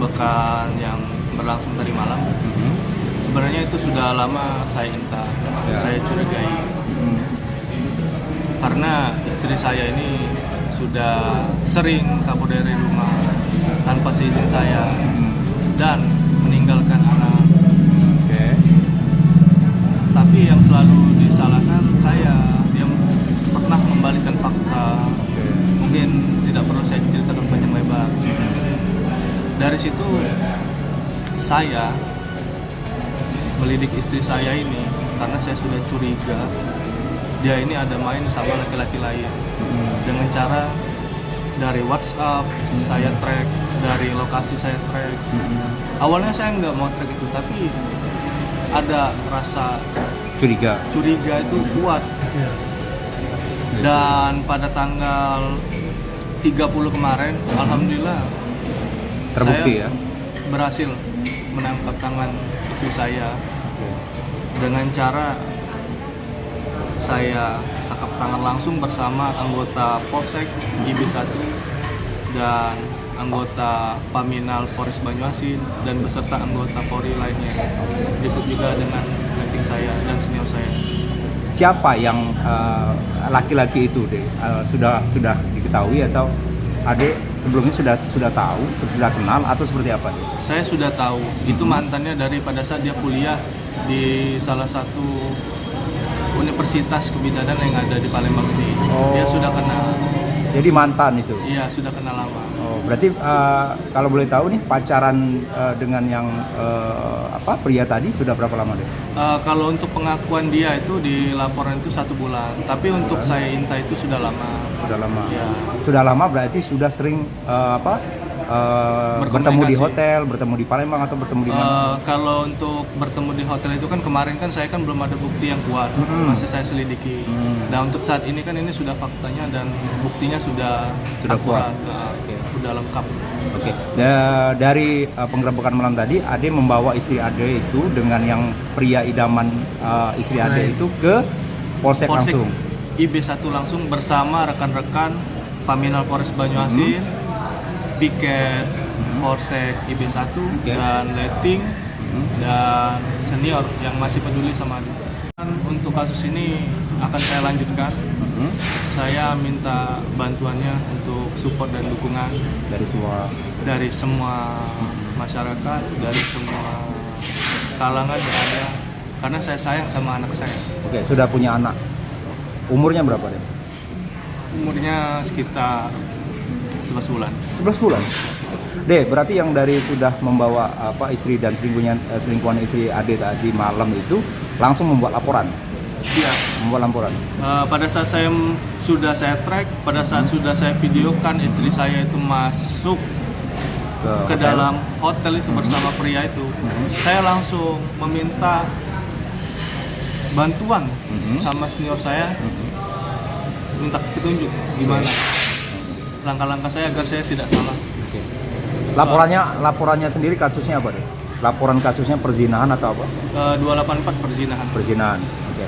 penggerebekan yang berlangsung tadi malam, sebenarnya itu sudah lama saya inta, saya curigai. Karena istri saya ini sudah sering kabur dari rumah tanpa seizin saya dan meninggalkan anak. Tapi yang selalu disalahkan saya, dia pernah membalikan fakta. Mungkin tidak perlu saya ceritakan panjang lebar. Dari situ saya melidik istri saya ini karena saya sudah curiga dia ini ada main sama laki-laki lain. Dengan cara dari WhatsApp saya track, dari lokasi saya track. Awalnya saya nggak mau track itu, tapi ada rasa Curiga itu kuat. Dan pada tanggal 30 kemarin, alhamdulillah terbukti saya ya. berhasil menangkap tangan istri saya dengan cara saya tangkap tangan langsung bersama anggota Polsek IB1 dan anggota Paminal Polres Banyuasin dan beserta anggota Polri lainnya. Ikut juga dengan ranking saya dan senior saya. Siapa yang laki-laki itu deh? Sudah diketahui atau Ade sebelumnya sudah tahu, sudah kenal atau seperti apa deh? Saya sudah tahu, itu mantannya dari pada saat dia kuliah di salah satu universitas kebidanan yang ada di Palembang ini. Dia sudah kenal. Jadi mantan itu? Iya, sudah kenal lama. Berarti kalau boleh tahu nih pacaran dengan yang pria tadi sudah berapa lama deh? Kalau untuk pengakuan dia itu di laporan itu 1 bulan, tapi untuk saya inta itu sudah lama. Sudah lama. Ya. Sudah lama berarti sudah sering bertemu di hotel, bertemu di Palembang atau bertemu di mana? Kalau untuk bertemu di hotel itu kan kemarin kan saya kan belum ada bukti yang kuat, masih saya selidiki. Nah untuk saat ini kan ini sudah faktanya dan buktinya sudah kuat, sudah lengkap. Oke. Dari penggerebekan malam tadi, Ade membawa istri Ade itu dengan yang pria idaman istri Ade itu ke Polsek langsung. IB1 langsung bersama rekan-rekan Paminal Polres Banyuasin, piket Polsek IB1 dan letting dan senior yang masih peduli sama Ade. Untuk kasus ini akan saya lanjutkan. Saya minta bantuannya untuk support dan dukungan dari semua masyarakat, dari semua kalangan yang ada, karena saya sayang sama anak saya. Oke, sudah punya anak. Umurnya berapa deh? Umurnya sekitar 11 bulan. 11 bulan? Deh, berarti yang dari sudah membawa istri dan selingkuhan istri Ade tadi malam itu langsung membuat laporan? Iya. Membuat laporan? Pada saat saya track, pada saat sudah saya videokan istri saya itu masuk ke dalam hotel itu bersama pria itu, saya langsung meminta bantuan sama senior saya, minta petunjuk gimana langkah-langkah saya agar saya tidak salah. Laporannya sendiri kasusnya apa deh? Laporan kasusnya perzinahan atau apa? 284 perzinahan. Perzinahan. Oke.